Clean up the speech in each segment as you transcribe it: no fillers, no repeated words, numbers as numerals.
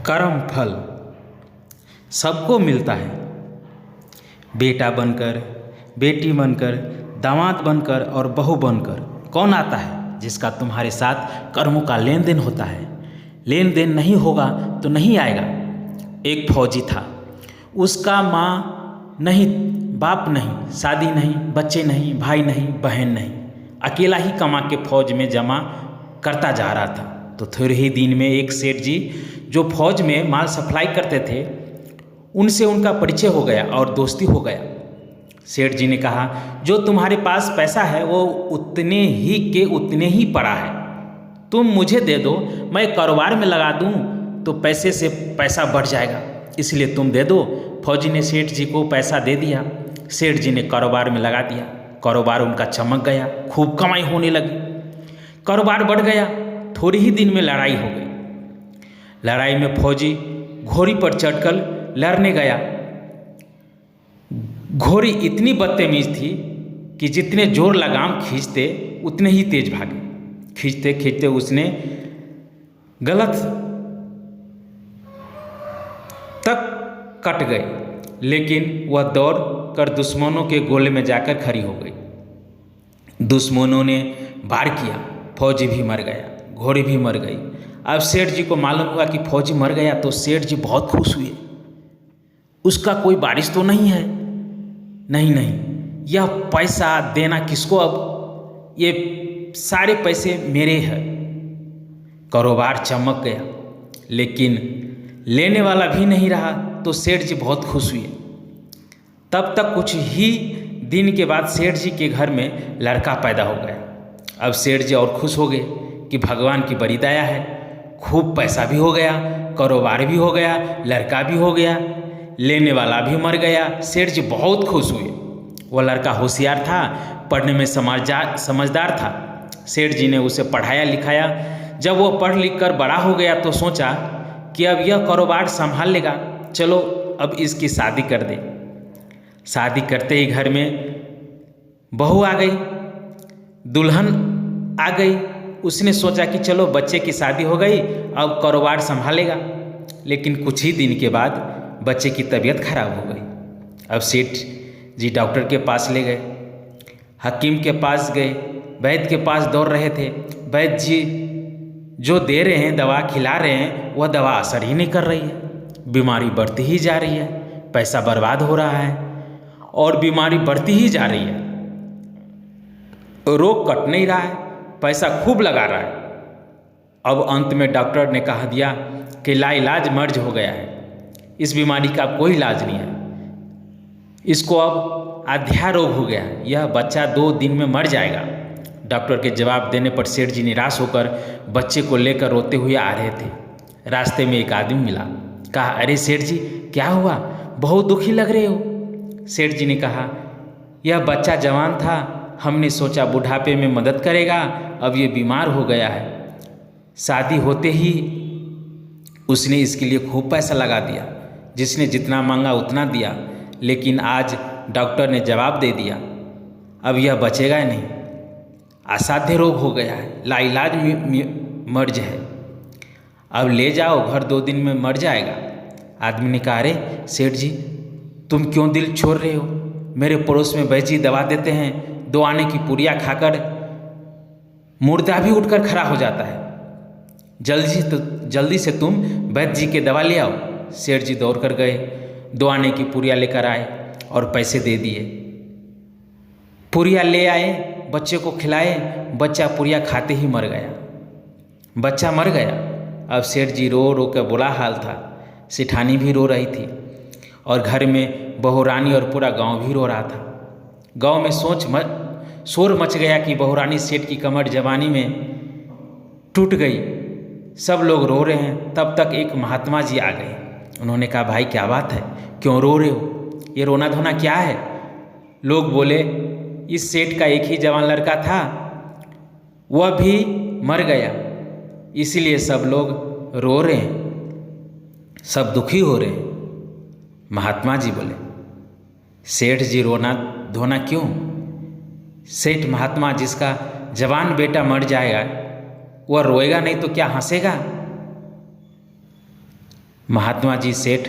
कर्म फल सबको मिलता है। बेटा बनकर, बेटी बनकर, दामाद बनकर और बहू बनकर कौन आता है जिसका तुम्हारे साथ कर्मों का लेन देन होता है। लेन देन नहीं होगा तो नहीं आएगा। एक फौजी था, उसका माँ नहीं, बाप नहीं, शादी नहीं, बच्चे नहीं, भाई नहीं, बहन नहीं, अकेला ही कमा के फौज में जमा करता जा रहा था। तो थोड़े ही दिन में एक सेठ जी जो फौज में माल सप्लाई करते थे उनसे उनका परिचय हो गया और दोस्ती हो गया। सेठ जी ने कहा, जो तुम्हारे पास पैसा है वो उतने ही के उतने ही पड़ा है, तुम मुझे दे दो, मैं कारोबार में लगा दूं तो पैसे से पैसा बढ़ जाएगा, इसलिए तुम दे दो। फौजी ने सेठ जी को पैसा दे दिया। सेठ जी ने कारोबार में लगा दिया। कारोबार उनका चमक गया, खूब कमाई होने लगी, कारोबार बढ़ गया। थोड़ी ही दिन में लड़ाई हो गई। लड़ाई में फौजी घोड़ी पर चढ़कर लड़ने गया। घोड़ी इतनी बदतमीज थी कि जितने जोर लगाम खींचते उतने ही तेज भागे। खींचते खींचते उसने गलत तक कट गई, लेकिन वह दौड़ कर दुश्मनों के गोले में जाकर खड़ी हो गई। दुश्मनों ने वार किया, फौजी भी मर गया, घोड़ी भी मर गई। अब सेठ जी को मालूम हुआ कि फौजी मर गया तो सेठ जी बहुत खुश हुए। उसका कोई वारिस तो नहीं है। नहीं, यह पैसा देना किसको, अब ये सारे पैसे मेरे हैं। कारोबार चमक गया, लेकिन लेने वाला भी नहीं रहा तो सेठ जी बहुत खुश हुए। तब तक कुछ ही दिन के बाद सेठ जी के घर में लड़का पैदा हो गया। अब सेठ जी और खुश हो गए कि भगवान की बड़ी दया है, खूब पैसा भी हो गया, कारोबार भी हो गया, लड़का भी हो गया, लेने वाला भी मर गया। सेठ जी बहुत खुश हुए। वह लड़का होशियार था, पढ़ने में समझदार था। सेठ जी ने उसे पढ़ाया लिखाया। जब वो पढ़ लिख कर बड़ा हो गया तो सोचा कि अब यह कारोबार संभाल लेगा, चलो अब इसकी शादी कर दे। शादी करते ही घर में बहू आ गई, दुल्हन आ गई। उसने सोचा कि चलो बच्चे की शादी हो गई, अब कारोबार संभालेगा। लेकिन कुछ ही दिन के बाद बच्चे की तबीयत खराब हो गई। अब सेठ जी डॉक्टर के पास ले गए, हकीम के पास गए, वैद्य के पास दौड़ रहे थे। वैद्य जी जो दे रहे हैं, दवा खिला रहे हैं, वह दवा असर ही नहीं कर रही है। बीमारी बढ़ती ही जा रही है, पैसा बर्बाद हो रहा है और बीमारी बढ़ती ही जा रही है। रोग कट नहीं रहा है, पैसा खूब लगा रहा है। अब अंत में डॉक्टर ने कहा दिया कि लाइलाज मर्ज हो गया है, इस बीमारी का कोई इलाज नहीं है, इसको अब आध्या रोग हो गया है, यह बच्चा 2 दिन में मर जाएगा। डॉक्टर के जवाब देने पर सेठ जी निराश होकर बच्चे को लेकर रोते हुए आ रहे थे। रास्ते में एक आदमी मिला। कहा, अरे सेठ जी क्या हुआ, बहुत दुखी लग रहे हो। सेठ जी ने कहा, यह बच्चा जवान था, हमने सोचा बुढ़ापे में मदद करेगा, अब ये बीमार हो गया है। शादी होते ही उसने इसके लिए खूब पैसा लगा दिया, जिसने जितना मांगा उतना दिया, लेकिन आज डॉक्टर ने जवाब दे दिया अब यह बचेगा ही नहीं, असाध्य रोग हो गया है, लाइलाज मर्ज है, अब ले जाओ घर, 2 दिन में मर जाएगा। आदमी ने कहा, अरे सेठ जी तुम क्यों दिल छोड़ रहे हो, मेरे पड़ोस में वैद्य जी दवा देते हैं, 2 आने की पुड़िया खाकर मुर्दा भी उठकर खड़ा हो जाता है, जल्दी से तुम वैद्य जी के दवा ले आओ। सेठ जी दौड़ कर गए, 2 आने की पुड़िया लेकर आए और पैसे दे दिए। पुड़िया ले आए, बच्चे को खिलाए, बच्चा पुड़िया खाते ही मर गया। बच्चा मर गया। अब सेठ जी रो रो कर बुरा हाल था, सेठानी भी रो रही थी और घर में बहुरानी और पूरा गांव भी रो रहा था। गांव में शोर मच गया कि बहुरानी सेठ की कमर जवानी में टूट गई, सब लोग रो रहे हैं। तब तक एक महात्मा जी आ गए। उन्होंने कहा, भाई क्या बात है, क्यों रो रहे हो, ये रोना धोना क्या है। लोग बोले, इस सेठ का एक ही जवान लड़का था, वह भी मर गया, इसीलिए सब लोग रो रहे हैं, सब दुखी हो रहे हैं। महात्मा जी बोले, सेठ जी रोना धोना क्यों। सेठ महात्मा, जिसका जवान बेटा मर जाएगा वह रोएगा नहीं तो क्या हंसेगा। महात्मा जी सेठ,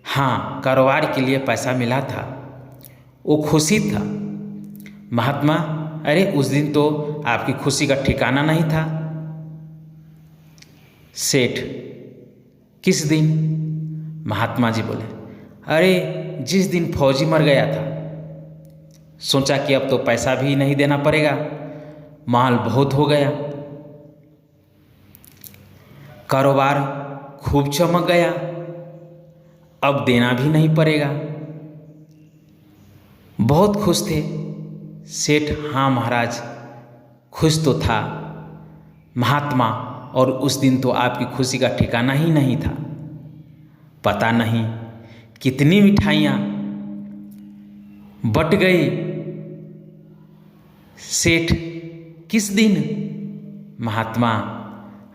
हाँ कारोबार के लिए पैसा मिला था, वो खुशी था। महात्मा, अरे उस दिन तो आपकी खुशी का ठिकाना नहीं था। सेठ, किस दिन? महात्मा जी बोले, अरे जिस दिन फौजी मर गया था। सोचा कि अब तो पैसा भी नहीं देना पड़ेगा, माल बहुत हो गया, कारोबार खूब चमक गया, अब देना भी नहीं पड़ेगा। बहुत खुश थे सेठ। हाँ महाराज, खुश तो था महात्मा, और उस दिन तो आपकी खुशी का ठिकाना ही नहीं था। पता नहीं कितनी मिठाइयाँ बट गई। सेठ, किस दिन? महात्मा,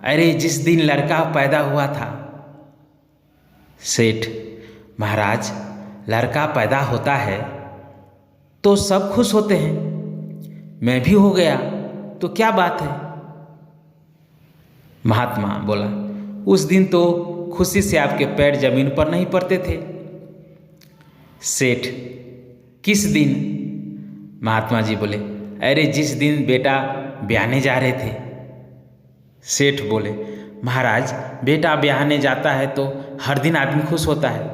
अरे जिस दिन लड़का पैदा हुआ था। सेठ, महाराज लड़का पैदा होता है तो सब खुश होते हैं, मैं भी हो गया तो क्या बात है? महात्मा बोला, उस दिन तो खुशी से आपके पैर जमीन पर नहीं पड़ते थे। सेठ, किस दिन? महात्मा जी बोले, अरे जिस दिन बेटा ब्याहने जा रहे थे। सेठ बोले, महाराज बेटा ब्याहने जाता है तो हर दिन आदमी खुश होता है,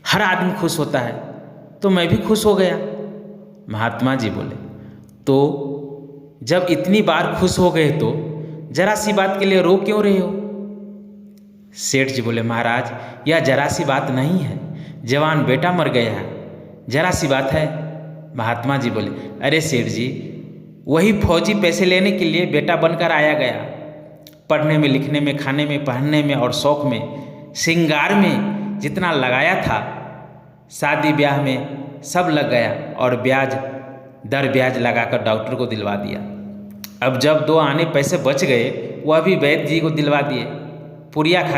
हर आदमी खुश होता है, तो मैं भी खुश हो गया। महात्मा जी बोले, तो जब इतनी बार खुश हो गए तो जरा सी बात के लिए रो क्यों रहे हो? सेठ जी बोले, महाराज यह जरा सी बात नहीं है, जवान बेटा मर गया है, जरा सी बात है। महात्मा जी बोले, अरे सेठ जी, वही फौजी पैसे लेने के लिए बेटा बनकर आया गया, पढ़ने में, लिखने में, खाने में, पहनने में और शौक में, श्रृंगार में जितना लगाया था, शादी ब्याह में सब लग गया, और ब्याज दर ब्याज लगाकर डॉक्टर को दिलवा दिया। अब जब 2 आने पैसे बच गए, वह भी वैद्य जी को दिलवा दिए, पुड़िया खा